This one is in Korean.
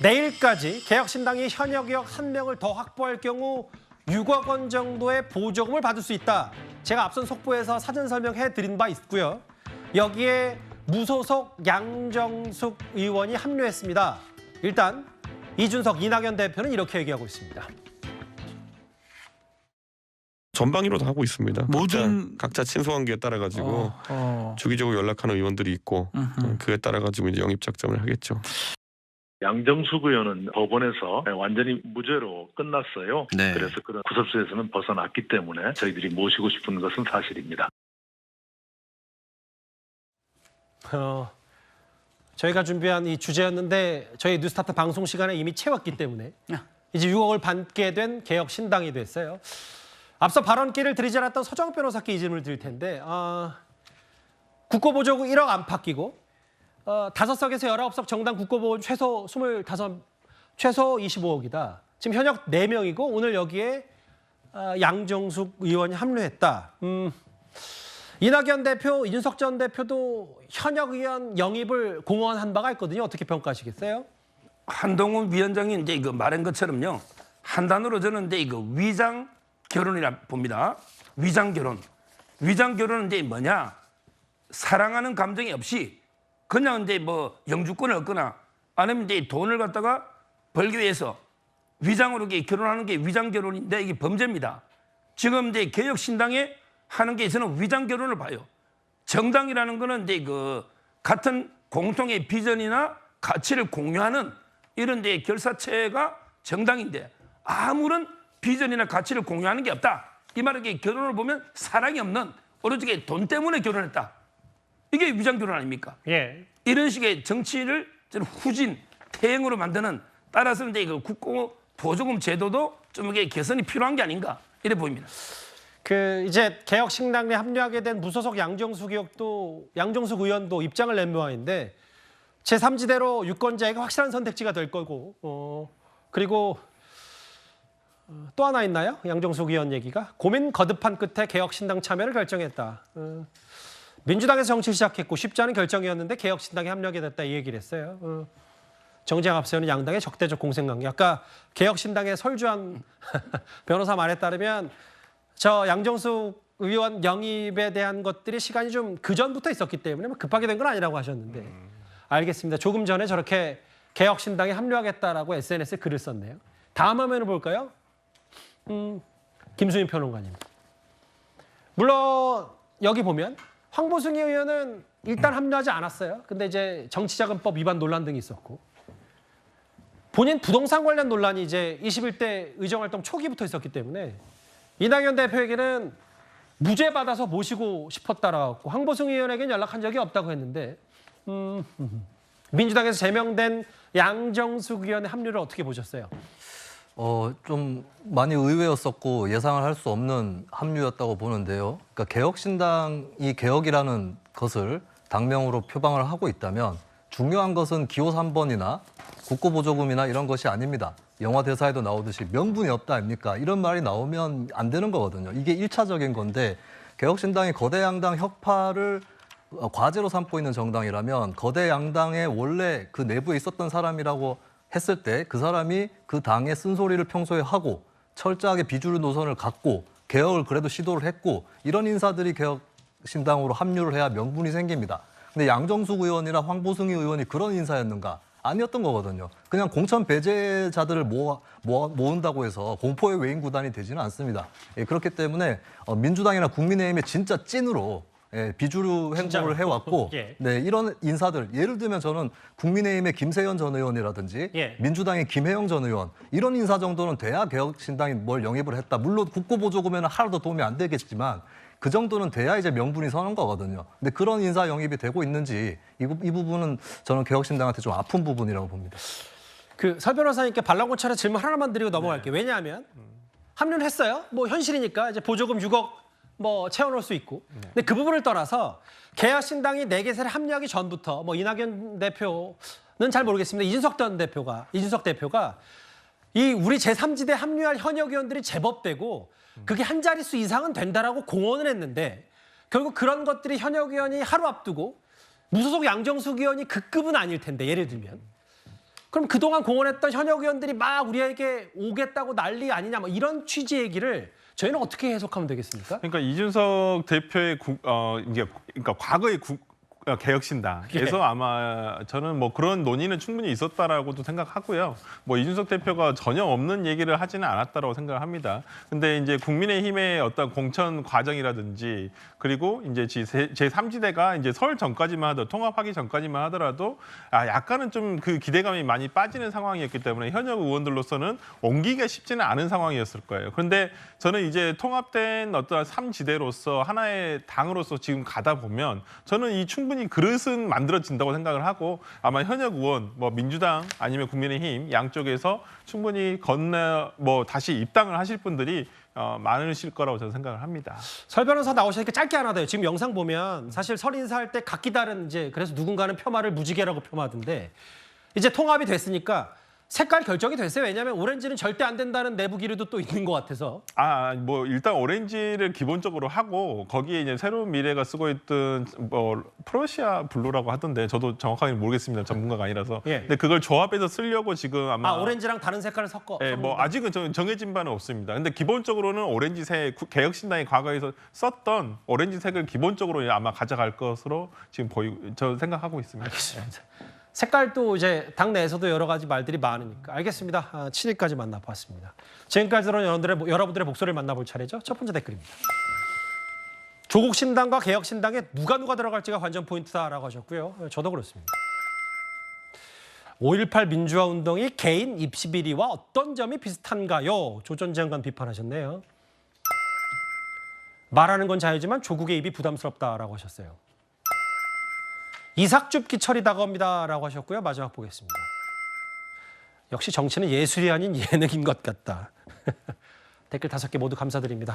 내일까지 개혁신당이 현역 의원 1명을 더 확보할 경우 6억 원 정도의 보조금을 받을 수 있다. 제가 앞선 속보에서 사전 설명해드린 바 있고요. 여기에 무소속 양정숙 의원이 합류했습니다. 일단 이준석, 이낙연 대표는 이렇게 얘기하고 있습니다. 전방위로도 하고 있습니다. 모든 각자 친소관계에 따라 가지고 주기적으로 연락하는 의원들이 있고 그에 따라 가지고 이제 영입 작전을 하겠죠. 양정숙 의원은 법원에서 완전히 무죄로 끝났어요. 네. 그래서 그런 구설수에서는 벗어났기 때문에 저희들이 모시고 싶은 것은 사실입니다. 저희가 준비한 이 주제였는데 저희 뉴스타트 방송 시간에 이미 채웠기 때문에 이제 6억을 받게 된 개혁신당이 됐어요. 앞서 발언기를 드리지 않았던 서정 변호사께 이 질문을 드릴 텐데 국고보조금 1억 안팎이고 5석에서 19석 정당 국고보조금 최소 25억이다. 지금 현역 4명이고 오늘 여기에 양정숙 의원이 합류했다. 이낙연 대표, 이준석 전 대표도 현역 의원 영입을 공언한 바가 있거든요. 어떻게 평가하시겠어요? 한동훈 위원장이 이제 이거 말한 것처럼요. 한 단어로 저는 이제 이거 위장 결혼이라 봅니다. 위장 결혼. 위장 결혼은 이제 뭐냐? 사랑하는 감정이 없이 그냥 이제 뭐 영주권을 얻거나 아니면 이제 돈을 갖다가 벌기 위해서 위장으로 결혼하는 게 위장 결혼인데 이게 범죄입니다. 지금 이제 개혁신당에 하는 게 있어서는 위장 결혼을 봐요. 정당이라는 거는 이제 그 같은 공통의 비전이나 가치를 공유하는 이런 데 결사체가 정당인데 아무런 비전이나 가치를 공유하는 게 없다. 이 말은 결혼을 보면 사랑이 없는 오로지 돈 때문에 결혼했다. 이게 위장 결혼 아닙니까? 예. 이런 식의 정치를 저는 후진, 퇴행으로 만드는 따라서 이제 그 국고 보조금 제도도 좀 이게 개선이 필요한 게 아닌가 이래 보입니다. 이제 개혁신당에 합류하게 된 무소속 양정숙 의원도 입장을 낸 모양인데 제3지대로 유권자에게 확실한 선택지가 될 거고 그리고 또 하나 있나요? 양정숙 의원 얘기가 고민 거듭한 끝에 개혁신당 참여를 결정했다. 민주당에서 정치를 시작했고 쉽지 않은 결정이었는데 개혁신당에 합류하게 됐다 이 얘기를 했어요. 정쟁 앞세우는 양당의 적대적 공생관계. 아까 개혁신당의 설주한 변호사 말에 따르면 저 양정숙 의원 영입에 대한 것들이 시간이 좀 그전부터 있었기 때문에 급하게 된 건 아니라고 하셨는데 알겠습니다. 조금 전에 저렇게 개혁신당에 합류하겠다라고 SNS에 글을 썼네요. 다음 화면을 볼까요? 김수민 평론가님. 물론 여기 보면 황보승 의원은 일단 합류하지 않았어요. 근데 이제 정치자금법 위반 논란 등이 있었고 본인 부동산 관련 논란이 이제 21대 의정활동 초기부터 있었기 때문에 이낙연 대표에게는 무죄 받아서 모시고 싶었다라고 황보승 의원에게는 연락한 적이 없다고 했는데 민주당에서 제명된 양정숙 의원의 합류를 어떻게 보셨어요? 좀 많이 의외였었고 예상을 할 수 없는 합류였다고 보는데요. 그러니까 개혁신당이 개혁이라는 것을 당명으로 표방을 하고 있다면 중요한 것은 기호 3번이나 국고보조금이나 이런 것이 아닙니다. 영화 대사에도 나오듯이 명분이 없다 아닙니까? 이런 말이 나오면 안 되는 거거든요. 이게 1차적인 건데 개혁신당이 거대 양당 혁파를 과제로 삼고 있는 정당이라면 거대 양당의 원래 그 내부에 있었던 사람이라고 했을 때 그 사람이 그 당의 쓴소리를 평소에 하고 철저하게 비주류 노선을 갖고 개혁을 그래도 시도를 했고 이런 인사들이 개혁신당으로 합류를 해야 명분이 생깁니다. 근데 양정숙 의원이나 황보승 의원이 그런 인사였는가? 아니었던 거거든요. 그냥 공천 배제자들을 모은다고 해서 공포의 외인 구단이 되지는 않습니다. 그렇기 때문에 민주당이나 국민의힘의 진짜 찐으로 비주류 행보를 해왔고 예. 네, 이런 인사들 예를 들면 저는 국민의힘의 김세현 전 의원이라든지 예. 민주당의 김혜영 전 의원 이런 인사 정도는 돼야 개혁신당이 뭘 영입을 했다. 물론 국고보조금에는 하나도 도움이 안 되겠지만 그 정도는 돼야 이제 명분이 서는 거거든요. 근데 그런 인사 영입이 되고 있는지 이 부분은 저는 개혁신당한테 좀 아픈 부분이라고 봅니다. 설 변호사님께 반란고찰의 질문 하나만 드리고 넘어갈게요. 왜냐하면 합류는 했어요. 뭐 현실이니까 이제 보조금 6억 뭐 채워놓을 수 있고. 근데 그 부분을 떠나서 개혁신당이 내개세를 합류하기 전부터 뭐 이낙연 대표는 잘 모르겠습니다. 이준석 대표가 이 우리 제3지대 합류할 현역 의원들이 제법 되고 그게 한 자릿수 이상은 된다라고 공언을 했는데 결국 그런 것들이 현역 의원이 하루 앞두고 무소속 양정숙 의원이 그 급은 아닐 텐데 예를 들면 그럼 그동안 공언했던 현역 의원들이 막 우리에게 오겠다고 난리 아니냐 뭐 이런 취지 얘기를 저희는 어떻게 해석하면 되겠습니까? 그러니까 이준석 대표의 이제 그러니까 과거의 개혁신당에서 아마 저는 뭐 그런 논의는 충분히 있었다라고도 생각하고요. 뭐 이준석 대표가 전혀 없는 얘기를 하지는 않았다라고 생각합니다. 근데 이제 국민의힘의 어떤 공천 과정이라든지 그리고 이제 제3지대가 이제 설 전까지만 하더라도 통합하기 전까지만 하더라도 약간은 좀 그 기대감이 많이 빠지는 상황이었기 때문에 현역 의원들로서는 옮기기가 쉽지는 않은 상황이었을 거예요. 그런데 저는 이제 통합된 어떤 3지대로서 하나의 당으로서 지금 가다 보면 저는 이 충분히 그릇은 만들어진다고 생각을 하고 아마 현역 의원, 뭐 민주당 아니면 국민의힘 양쪽에서 충분히 다시 입당을 하실 분들이 많으실 거라고 저는 생각을 합니다. 설 변호사 나오시니까 짧게 하나 더요. 지금 영상 보면 사실 설 인사할 때 각기 다른 이제 그래서 누군가는 폄하를 무지개라고 폄하하던데 이제 통합이 됐으니까 색깔 결정이 됐어요. 왜냐하면 오렌지는 절대 안 된다는 내부 기류도 또 있는 것 같아서. 뭐 일단 오렌지를 기본적으로 하고 거기에 이제 새로운 미래가 쓰고 있던 뭐 프로시아 블루라고 하던데 저도 정확하게 모르겠습니다. 전문가가 아니라서. 예. 근데 그걸 조합해서 쓰려고 지금 아마 오렌지랑 다른 색깔을 섞어. 뭐 섞는다. 아직은 정해진 바는 없습니다. 근데 기본적으로는 오렌지색 개혁신당이 과거에서 썼던 오렌지색을 기본적으로 아마 가져갈 것으로 지금 저 생각하고 있습니다. 알겠습니다. 색깔도 이제 당 내에서도 여러 가지 말들이 많으니까. 알겠습니다. 7일까지 만나봤습니다. 지금까지 들은 여러분들의 목소리를 만나볼 차례죠. 첫 번째 댓글입니다. 조국 신당과 개혁 신당에 누가 들어갈지가 관전 포인트다라고 하셨고요. 저도 그렇습니다. 5.18 민주화 운동이 개인 입시 비리와 어떤 점이 비슷한가요? 조전 장관 비판하셨네요. 말하는 건 자유지만 조국의 입이 부담스럽다라고 하셨어요. 이삭줍기 철이 다가옵니다라고 하셨고요. 마지막 보겠습니다. 역시 정치는 예술이 아닌 예능인 것 같다. 댓글 5개 모두 감사드립니다.